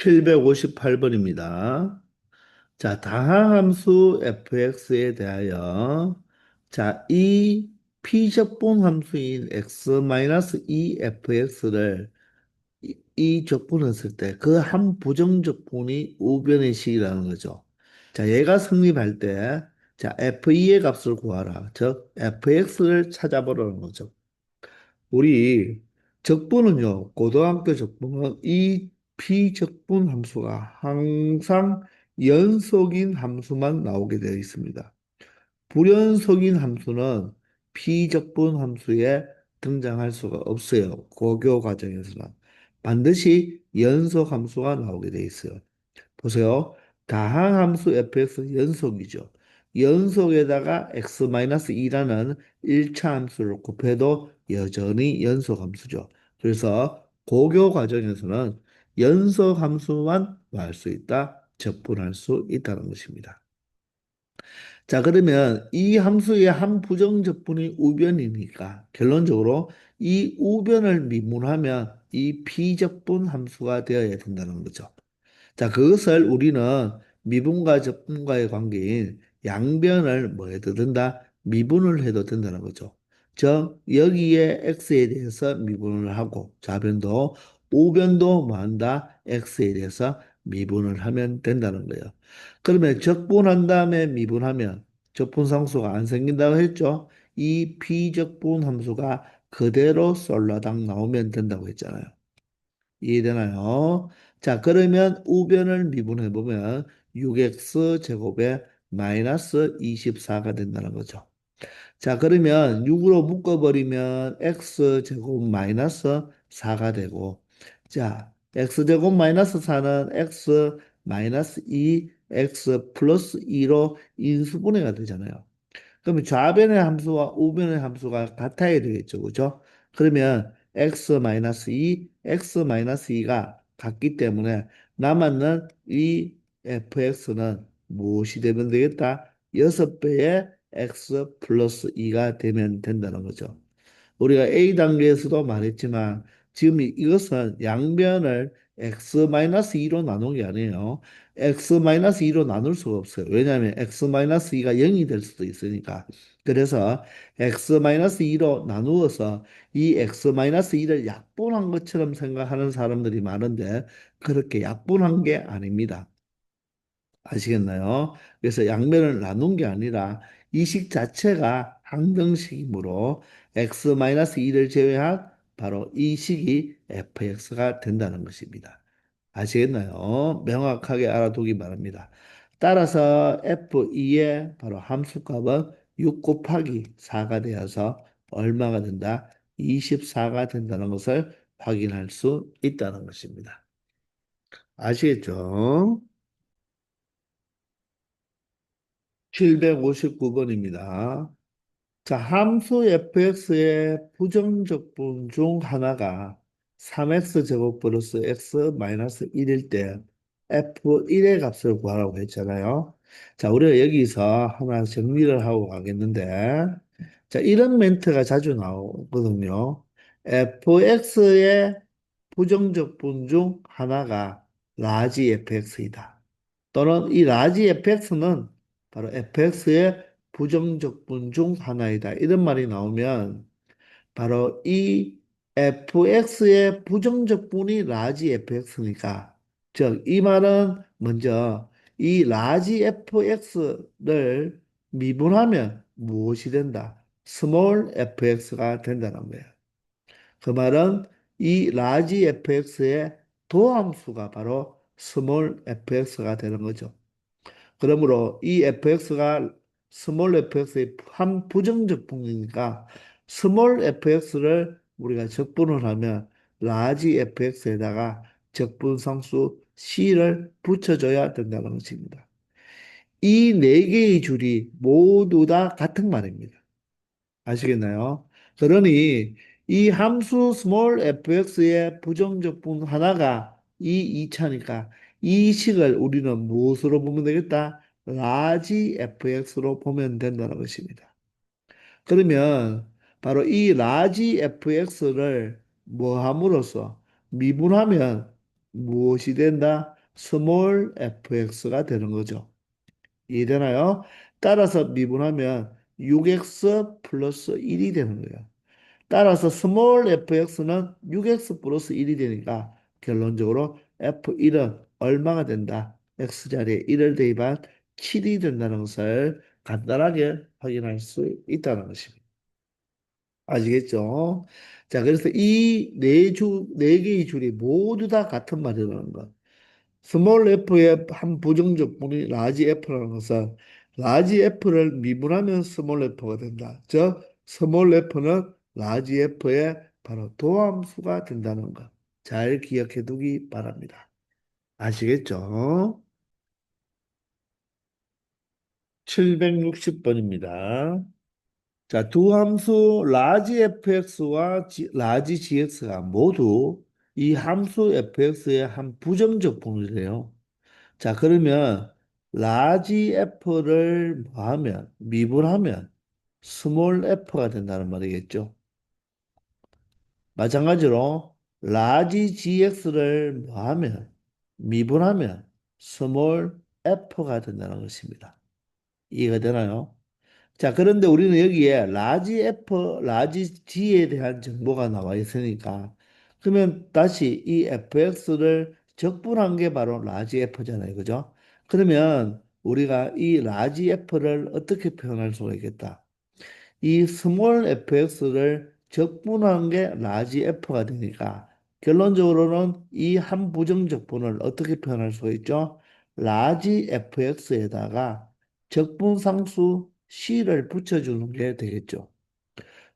758번입니다. 자, 다항함수 fx에 대하여 이 피적분 함수인 x-2fx를 이 적분했을 때 그 한 부정적분이 우변의 식이라는 거죠. 자, 얘가 성립할 때 f2의 값을 구하라. 즉 fx를 찾아보라는 거죠. 우리 적분은요, 고등학교 적분은 이 피적분 함수가 항상 연속인 함수만 나오게 되어 있습니다. 불연속인 함수는 피적분 함수에 등장할 수가 없어요. 고교 과정에서는. 반드시 연속 함수가 나오게 되어 있어요. 보세요. 다항함수 fx 연속이죠. 연속에다가 x-2라는 1차 함수를 곱해도 여전히 연속함수죠. 그래서 고교 과정에서는 연속함수만 구할 수 있다, 적분할 수 있다는 것입니다. 자, 그러면 이 함수의 한 부정적분이 우변이니까 결론적으로 이 우변을 미분하면 이 피적분 함수가 되어야 된다는 거죠. 자, 그것을 우리는 미분과 적분과의 관계인 양변을 뭐 해도 된다? 미분을 해도 된다는 거죠. 즉, 여기에 x에 대해서 미분을 하고 좌변도 우변도 뭐 한다? x에 대해서 미분을 하면 된다는 거예요. 그러면 적분한 다음에 미분하면 적분상수가 안 생긴다고 했죠? 이 비적분 함수가 그대로 솔라당 나오면 된다고 했잖아요. 이해되나요? 자, 그러면 우변을 미분해 보면 6x 제곱에 마이너스 24가 된다는 거죠. 자, 그러면 6으로 묶어버리면 x 제곱 마이너스 4가 되고, 자, x 제곱 마이너스 4는 x 마이너스 2, x 플러스 2로 인수분해가 되잖아요. 그러면 좌변의 함수와 우변의 함수가 같아야 되겠죠. 그죠? 그러면 x-2, x-2가 같기 때문에 남았는 이 fx는 무엇이 되면 되겠다? 6배의 x 플러스 2가 되면 된다는 거죠. 우리가 A 단계에서도 말했지만 지금 이것은 양변을 x-2로 나눈 게 아니에요. x-2로 나눌 수가 없어요. 왜냐하면 x-2가 0이 될 수도 있으니까. 그래서 x-2로 나누어서 이 x-2를 약분한 것처럼 생각하는 사람들이 많은데 그렇게 약분한 게 아닙니다. 아시겠나요? 그래서 양면을 나눈 게 아니라 이 식 자체가 항등식이므로 x-2를 제외한 바로 이 식이 fx가 된다는 것입니다. 아시겠나요? 명확하게 알아두기 바랍니다. 따라서 f2의 바로 함수값은 6 곱하기 4가 되어서 얼마가 된다? 24가 된다는 것을 확인할 수 있다는 것입니다. 아시겠죠? 759번입니다. 자, 함수 fx의 부정적분 중 하나가 3x 제곱 플러스 x 마이너스 1일 때 f1의 값을 구하라고 했잖아요. 자, 우리가 여기서 하나 정리를 하고 가겠는데, 자, 이런 멘트가 자주 나오거든요. fx의 부정적분 중 하나가 라지 fx이다. 또는 이 라지 fx는 바로 fx의 부정적분 중 하나이다. 이런 말이 나오면 바로 이 fx의 부정적분이 라지 fx니까 즉 이 말은 먼저 이 라지 fx를 미분하면 무엇이 된다? 스몰 fx가 된다는 거예요. 그 말은 이 라지 fx의 도함수가 바로 스몰 fx가 되는 거죠. 그러므로 이 fx가 스몰 fx의 한 부정적 분이니까 스몰 fx를 우리가 적분을 하면 라지 fx에다가 적분상수 c를 붙여줘야 된다는 것입니다. 이 네 개의 줄이 모두 다 같은 말입니다. 아시겠나요? 그러니 이 함수 스몰 fx의 부정적분 하나가 이 2차니까 이 식을 우리는 무엇으로 보면 되겠다? 라지 fx로 보면 된다는 것입니다. 그러면 바로 이 라지 fx를 뭐 함으로써 미분하면 무엇이 된다? 스몰 fx가 되는 거죠. 이해되나요? 따라서 미분하면 6x 플러스 1이 되는 거예요. 따라서 스몰 fx는 6x 플러스 1이 되니까 결론적으로 f1은 얼마가 된다? x자리에 1을 대입한 7이 된다는 것을 간단하게 확인할 수 있다는 것입니다. 아시겠죠? 자, 그래서 이 네 개의 줄이 모두 다 같은 말이라는 것. 스몰 f의 한 부정적분이 라지 f라는 것은 라지 f를 미분하면 스몰 f가 된다. 즉, 스몰 f는 라지 f의 바로 도함수가 된다는 것. 잘 기억해 두기 바랍니다. 아시겠죠? 760번입니다. 자, 두 함수 라지 fx와 라지 gx가 모두 이 함수 fx의 한 부정적 분이래요. 자, 그러면 라지 f를 뭐하면 미분하면 스몰 f가 된다는 말이겠죠. 마찬가지로 라지 gx를 뭐하면 미분하면 스몰 f가 된다는 것입니다. 이해가 되나요? 자, 그런데 우리는 여기에 라지 F, 라지 G에 대한 정보가 나와 있으니까 그러면 다시 이 FX를 적분한 게 바로 라지 F잖아요. 그죠? 그러면 우리가 이 라지 F를 어떻게 표현할 수가 있겠다. 이 스몰 fx를 적분한 게 라지 f가 되니까 결론적으로는 이 한 부정적분을 어떻게 표현할 수가 있죠? 라지 fx에다가 적분상수 c를 붙여주는 게 되겠죠.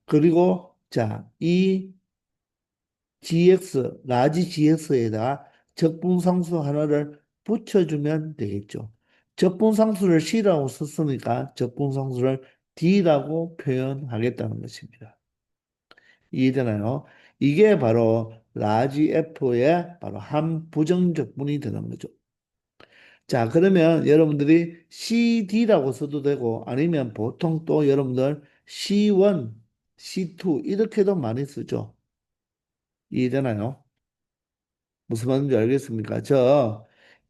그리고 자, 이 라지 gx에다가 적분상수 하나를 붙여주면 되겠죠. 적분상수를 c라고 썼으니까 적분상수를 d라고 표현하겠다는 것입니다. 이해되나요? 이게 바로 라지 F의 바로 한 부정적분이 되는 거죠. 자, 그러면 여러분들이 CD라고 써도 되고 아니면 보통 또 여러분들 C1, C2 이렇게도 많이 쓰죠. 이해되나요? 무슨 말인지 알겠습니까? 저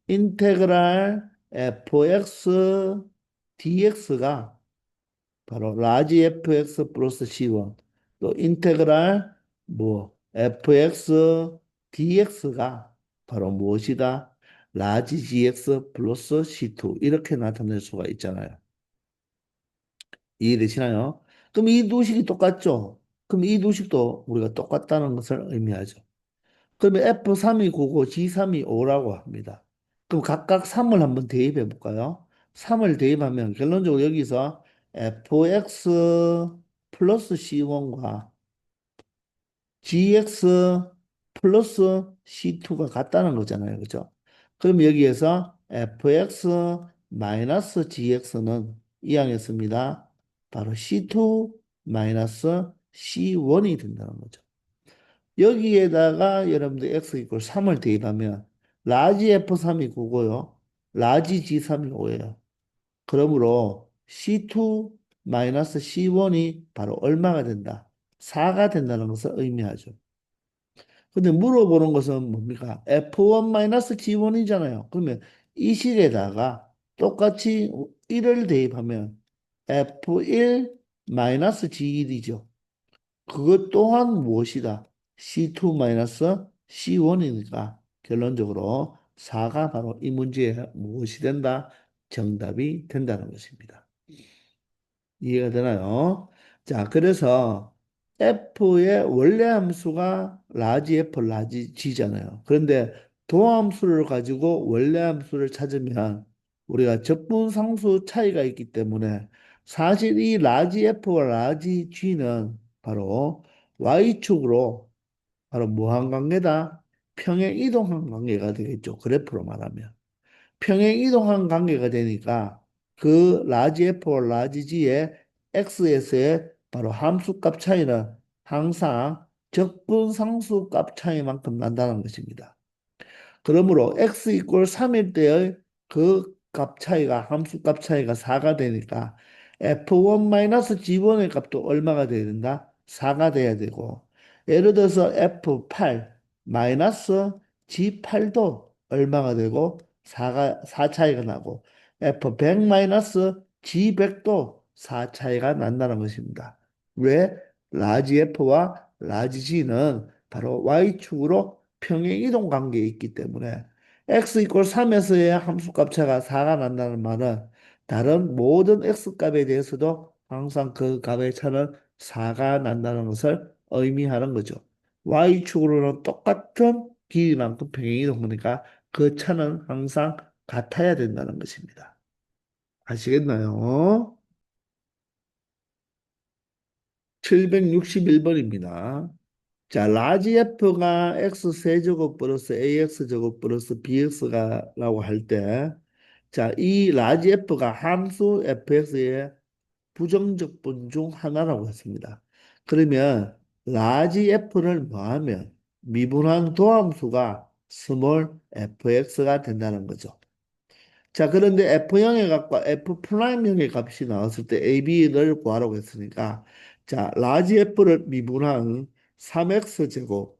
인테그랄 fx dx가 바로 라지 fx 플러스 c1 또 인테그랄 fx dx가 바로 무엇이다? 라지 gx 플러스 c2 이렇게 나타낼 수가 있잖아요. 이해되시나요? 그럼 이 두 식이 똑같죠? 그럼 이 두 식도 우리가 똑같다는 것을 의미하죠. 그러면 F3이 9고 G3이 5라고 합니다. 그럼 각각 3을 한번 대입해 볼까요? 3을 대입하면 결론적으로 여기서 fx 플러스 C1과 gx 플러스 C2가 같다는 거잖아요. 그죠? 그럼 여기에서 fx 마이너스 gx는 이항했습니다. 바로 C2 마이너스 C1이 된다는 거죠. 여기에다가 여러분들 x 이퀄 3을 대입하면 라지 F3이 9고요. 라지 G3이 5예요. 그러므로 C2 마이너스 C1이 바로 얼마가 된다? 4가 된다는 것을 의미하죠. 근데 물어보는 것은 뭡니까? F1 마이너스 G1이잖아요. 그러면 이 식에다가 똑같이 1을 대입하면 F1 마이너스 G1이죠. 그것 또한 무엇이다? C2-C1이니까 결론적으로 4가 바로 이 문제에 무엇이 된다? 정답이 된다는 것입니다. 이해가 되나요? 자, 그래서 F의 원래 함수가 라지 F, 라지 G잖아요. 그런데 도함수를 가지고 원래 함수를 찾으면 우리가 적분상수 차이가 있기 때문에 사실 이 라지 F와 라지 G는 바로 Y축으로 바로 무한 관계다. 평행 이동한 관계가 되겠죠. 그래프로 말하면. 평행 이동한 관계가 되니까 그 라지 F와 라지 G의 X에서의 바로 함수값 차이는 항상 적분상수 값 차이만큼 난다는 것입니다. 그러므로 x 이퀄 3일 때의 그 값 차이가 함수 값 차이가 4가 되니까 f1-g1의 값도 얼마가 돼야 된다? 4가 돼야 되고 예를 들어서 f8 마이너스 G8도 얼마가 되고 4 차이가 나고 F100 마이너스 G100도 4 차이가 난다는 것입니다. 왜? 라지 F와 라지 G는 바로 Y축으로 평행 이동 관계에 있기 때문에 X 이퀄 3에서의 함수값 차가 4가 난다는 말은 다른 모든 X 값에 대해서도 항상 그 값의 차는 4가 난다는 것을 의미하는 거죠. Y축으로는 똑같은 길이만큼 평행이 동그니까 그 차는 항상 같아야 된다는 것입니다. 아시겠나요? 761번입니다. 자, 라지 F가 X 세제곱 플러스 AX 제곱 플러스 BX가 라고 할 때, 자, 이 라지 F가 함수 fx의 부정적 분 중 하나라고 했습니다. 그러면 라지 F를 뭐하면 미분한 도함수가 스몰 fx가 된다는 거죠. 자, 그런데 F형의 값과 F'형의 값이 나왔을 때 AB를 구하라고 했으니까 자, 라지 F를 미분한 3x 제곱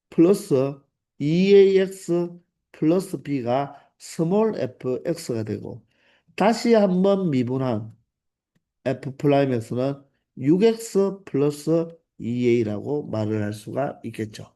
플러스 2ax 플러스 b가 스몰 fx가 되고 다시 한번 미분한 F'X는 6x 플러스 2a라고 말을 할 수가 있겠죠.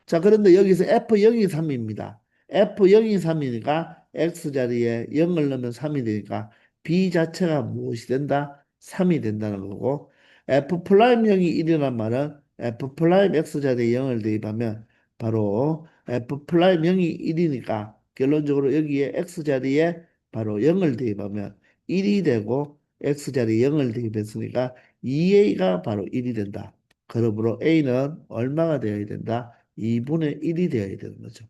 자, 그런데 여기서 F0이 3입니다. F0이 3이니까 X 자리에 0을 넣으면 3이 되니까 B 자체가 무엇이 된다? 3이 된다는 거고 F'0이 1이란 말은 F'X 자리에 0을 대입하면 바로 F'0이 1이니까 결론적으로 여기에 X 자리에 바로 0을 대입하면 1이 되고 X 자리에 0을 대입했으니까 2A가 바로 1이 된다. 그러므로 A는 얼마가 되어야 된다? 2분의 1이 되어야 되는 거죠.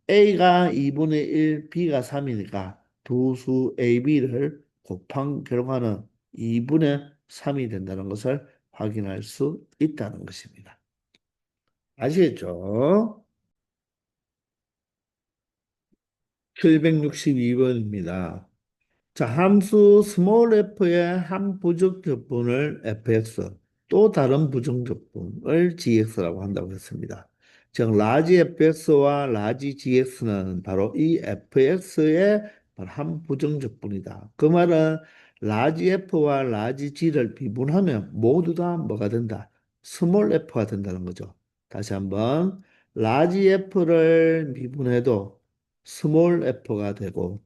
A가 2분의 1, B가 3이니까 두 수 A, B를 곱한 결과는 2분의 3이 된다는 것을 확인할 수 있다는 것입니다. 아시겠죠? 762번입니다. 자, 함수 스몰 f의 한 부정적분을 fx, 또 다른 부정적분을 gx라고 한다고 했습니다. 즉, 라지 fx와 라지 gx는 바로 이 fx의 한 부정적분이다. 그 말은 라지 f와 라지 g를 미분하면 모두 다 뭐가 된다? 스몰 f가 된다는 거죠. 다시 한번, 라지 f를 미분해도 스몰 f가 되고,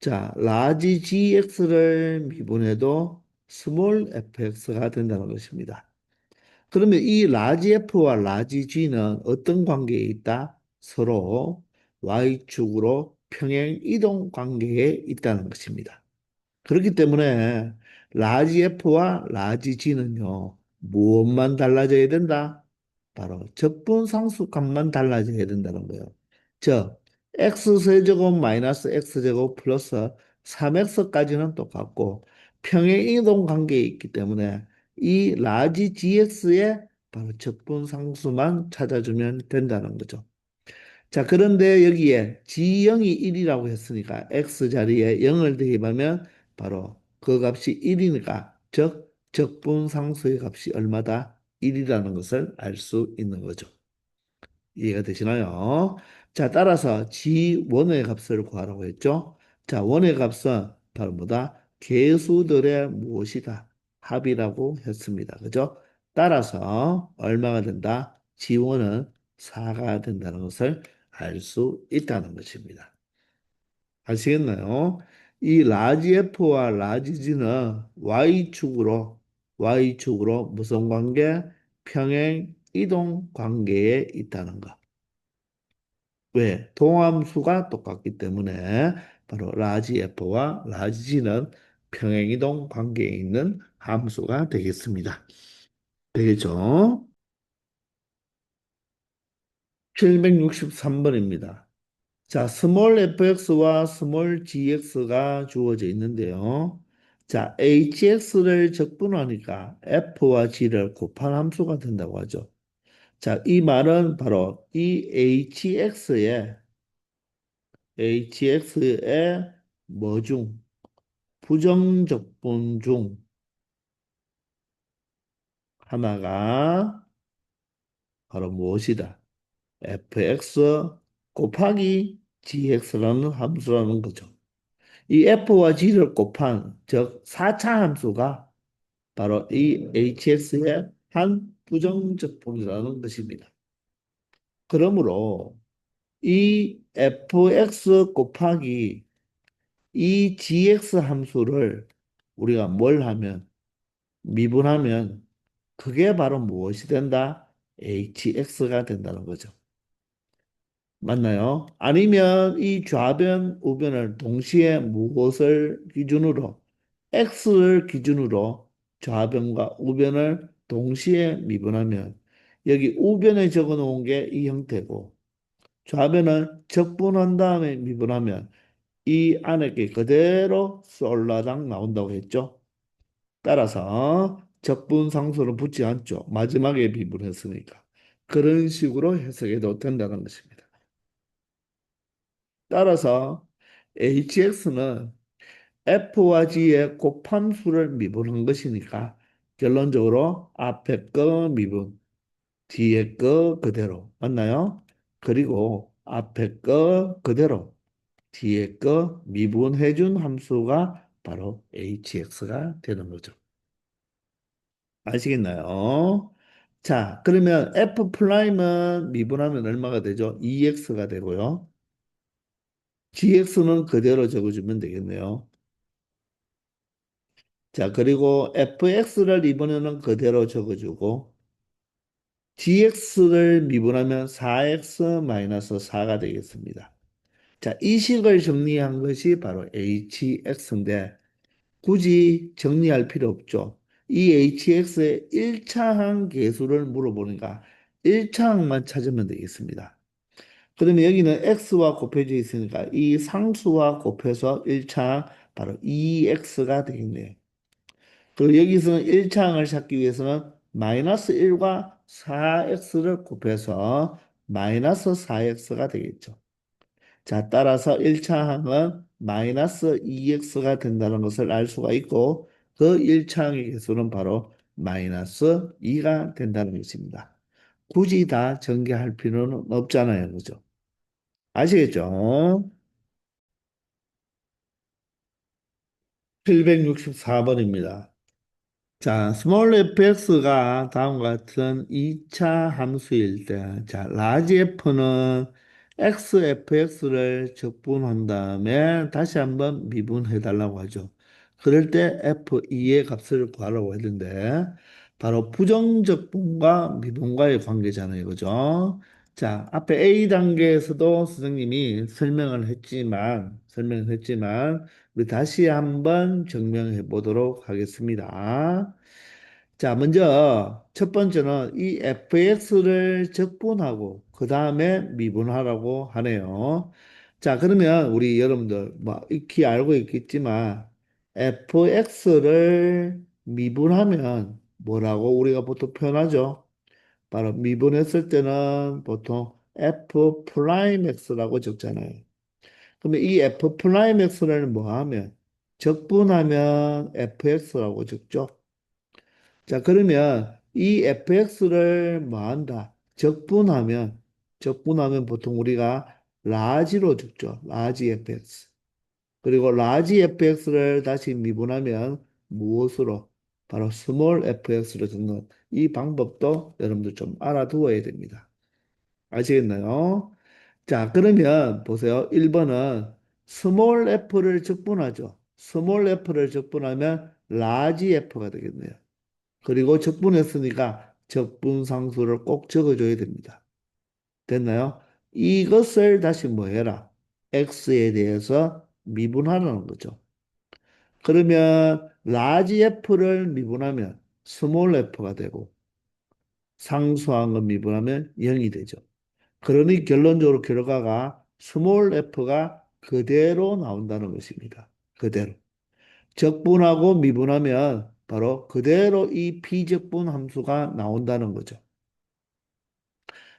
자, 라지 GX를 미분해도 스몰 fx가 된다는 것입니다. 그러면 이 라지 F와 라지 G는 어떤 관계에 있다? 서로 Y축으로 평행 이동 관계에 있다는 것입니다. 그렇기 때문에 라지 F와 라지 G는요, 무엇만 달라져야 된다? 바로 적분상수 값만 달라져야 된다는 거예요. 즉, X세제곱 마이너스 X제곱 플러스 3X까지는 똑같고 평행이동 관계에 있기 때문에 이 라지 GX의 바로 적분상수만 찾아주면 된다는 거죠. 자, 그런데 여기에 G0이 1이라고 했으니까 X 자리에 0을 대입하면 바로 그 값이 1이니까 즉 적분상수의 값이 얼마다? 1이라는 것을 알 수 있는 거죠. 이해가 되시나요? 자, 따라서 G1의 값을 구하라고 했죠. 자, 1의 값은 바로 뭐다? 개수들의 무엇이다? 합이라고 했습니다. 그죠? 따라서 얼마가 된다? G1은 4가 된다는 것을 알 수 있다는 것입니다. 아시겠나요? 이 라지 F와 라지 G는 Y축으로 무슨 관계? 평행 이동 관계에 있다는 것. 왜? 동함수가 똑같기 때문에 바로 라지 F와 라지 G는 평행이동 관계에 있는 함수가 되겠습니다. 되겠죠? 763번입니다. 자, 스몰 fx와 스몰 gx가 주어져 있는데요. 자, hx를 적분하니까 f와 g를 곱한 함수가 된다고 하죠. 자, 이 말은 바로 이 hx의 뭐 중, 부정적분 중 하나가 바로 무엇이다? fx 곱하기 gx라는 함수라는 거죠. 이 f와 g를 곱한 즉 4차 함수가 바로 이 hx의 한 부정적분이라는 것입니다. 그러므로 이 fx 곱하기 이 gx 함수를 우리가 뭘 하면 미분하면 그게 바로 무엇이 된다? hx가 된다는 거죠. 맞나요? 아니면 이 좌변, 우변을 동시에 무엇을 기준으로 x를 기준으로 좌변과 우변을 동시에 미분하면 여기 우변에 적어 놓은 게 이 형태고 좌변을 적분한 다음에 미분하면 이 안에 게 그대로 솔라당 나온다고 했죠. 따라서 적분상수는 붙지 않죠. 마지막에 미분했으니까. 그런 식으로 해석해도 된다는 것입니다. 따라서 hx는 f와 g의 곱함수를 미분한 것이니까 결론적으로 앞에 거 미분, 뒤에 거 그대로 맞나요? 그리고 앞에 거 그대로 뒤에 거 미분해준 함수가 바로 hx가 되는 거죠. 아시겠나요? 자, 그러면 f 프라임은 미분하면 얼마가 되죠? 2x가 되고요. gx는 그대로 적어주면 되겠네요. 자, 그리고 fx를 이번에는 그대로 적어주고 gx를 미분하면 4x-4가 되겠습니다. 자, 이 식을 정리한 것이 바로 hx인데 굳이 정리할 필요 없죠. 이 hx의 1차항 계수를 물어보니까 1차항만 찾으면 되겠습니다. 그러면 여기는 x와 곱해져 있으니까 이 상수와 곱해서 1차항 바로 2x가 되겠네요. 그리고 여기서는 1차항을 찾기 위해서는 마이너스 1과 4x를 곱해서 마이너스 4x가 되겠죠. 자, 따라서 1차항은 마이너스 2x가 된다는 것을 알 수가 있고 그 1차항의 개수는 바로 마이너스 2가 된다는 것입니다. 굳이 다 전개할 필요는 없잖아요. 그죠? 아시겠죠? 764번입니다. 자, 스몰 fx가 다음과 같은 2차 함수일 때, 자, 라지 f는 xfx를 적분한 다음에 다시 한번 미분해 달라고 하죠. 그럴 때 f2의 값을 구하라고 했는데, 바로 부정적분과 미분과의 관계잖아요. 그죠? 자, 앞에 A 단계에서도 선생님이 설명을 했지만, 우리 다시 한번 증명해 보도록 하겠습니다. 자, 먼저 첫 번째는 이 fx를 적분하고 그 다음에 미분하라고 하네요. 자, 그러면 우리 여러분들 뭐 익히 알고 있겠지만 fx를 미분하면 뭐라고 우리가 보통 표현하죠? 바로 미분했을 때는 보통 f 프라임 x라고 적잖아요. 그러면 이 f 프라임 x를 뭐 하면 적분하면 fx라고 적죠. 자, 그러면 이 fx를 뭐 한다? 적분하면 보통 우리가 라지로 적죠. 라지 fx. 그리고 라지 fx를 다시 미분하면 무엇으로? 바로 스몰 fx로 적는 이 방법도 여러분들 좀 알아두어야 됩니다. 아시겠나요? 자, 그러면 보세요. 1번은 스몰 f를 적분하죠. 스몰 f를 적분하면 라지 f가 되겠네요. 그리고 적분했으니까 적분상수를 꼭 적어줘야 됩니다. 됐나요? 이것을 다시 뭐 해라? x에 대해서 미분하라는 거죠. 그러면 라지 f를 미분하면 스몰 f가 되고 상수한 거 미분하면 0이 되죠. 그러니 결론적으로 결과가 스몰 f가 그대로 나온다는 것입니다. 그대로. 적분하고 미분하면 바로 그대로 이 비적분 함수가 나온다는 거죠.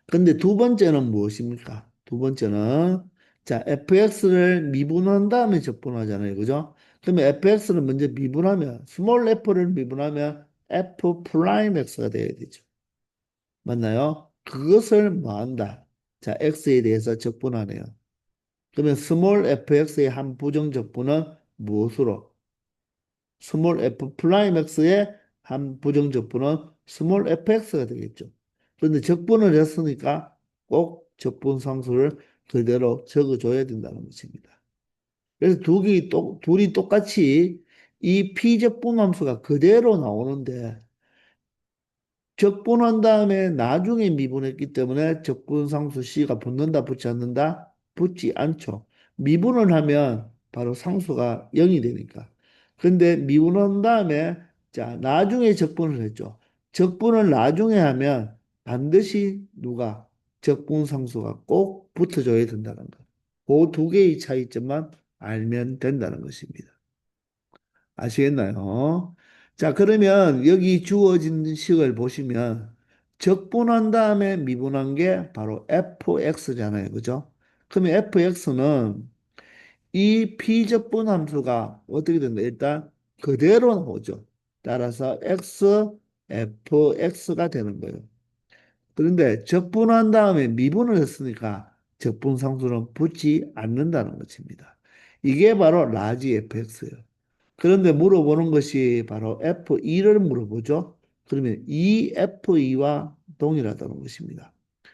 근데 두 번째는 무엇입니까? 두 번째는 자, fx를 미분한 다음에 적분하잖아요. 그죠? 그러면 fx를 먼저 미분하면 스몰 f를 미분하면 f 프라임 x가 돼야 되죠. 맞나요? 그것을 뭐 한다? 자, x에 대해서 적분하네요. 그러면 스몰 fx의 한 부정적분은 무엇으로? 스몰 f 프라임 x의 한 부정적분은 스몰 fx가 되겠죠. 그런데 적분을 했으니까 꼭 적분 상수를 그대로 적어줘야 된다는 것입니다. 그래서 둘이 똑같이 이 피적분 함수가 그대로 나오는데 적분한 다음에 나중에 미분했기 때문에 적분상수 C가 붙는다, 붙지 않는다? 붙지 않죠. 미분을 하면 바로 상수가 0이 되니까. 근데 미분한 다음에 자, 나중에 적분을 했죠. 적분을 나중에 하면 반드시 누가 적분상수가 꼭 붙어줘야 된다는 거. 그 두 개의 차이점만 알면 된다는 것입니다. 아시겠나요? 자, 그러면 여기 주어진 식을 보시면 적분한 다음에 미분한 게 바로 fx잖아요. 그죠? 그러면 fx는 이 피적분 함수가 어떻게 된다? 일단 그대로 나오죠. 따라서 fx가 되는 거예요. 그런데 적분한 다음에 미분을 했으니까 적분 상수는 붙지 않는다는 것입니다. 이게 바로 라지 fx예요. 그런데 물어보는 것이 바로 F2를 물어보죠. 그러면 이 F2와 동일하다는 것입니다.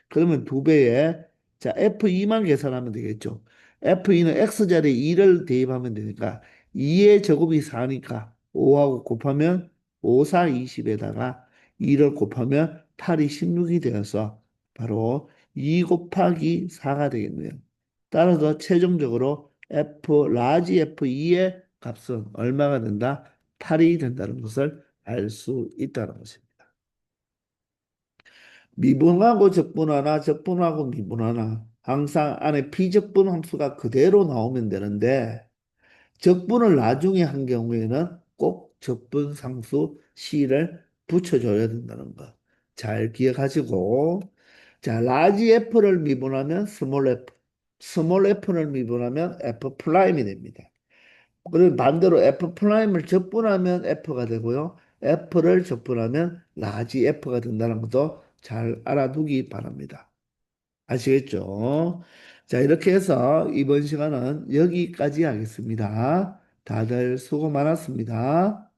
그러면 두 배에 자 F2만 계산하면 되겠죠. F2는 X자리에 2를 대입하면 되니까 2의 제곱이 4니까 5하고 곱하면 5, 4, 20에다가 2를 곱하면 8이 16이 되어서 바로 2 곱하기 4가 되겠네요. 따라서 최종적으로 라지 F2의 값은 얼마가 된다? 8이 된다는 것을 알 수 있다는 것입니다. 미분하고 적분하나 적분하고 미분하나 항상 안에 비적분 함수가 그대로 나오면 되는데 적분을 나중에 한 경우에는 꼭 적분 상수 C를 붙여줘야 된다는 거. 잘 기억하시고 자, 라지 F를 미분하면 스몰 F, 스몰 F를 미분하면 F 프라임이 됩니다. 그리고 반대로 F 프라임을 적분하면 F가 되고요. F를 적분하면 라지 F가 된다는 것도 잘 알아두기 바랍니다. 아시겠죠? 자, 이렇게 해서 이번 시간은 여기까지 하겠습니다. 다들 수고 많았습니다.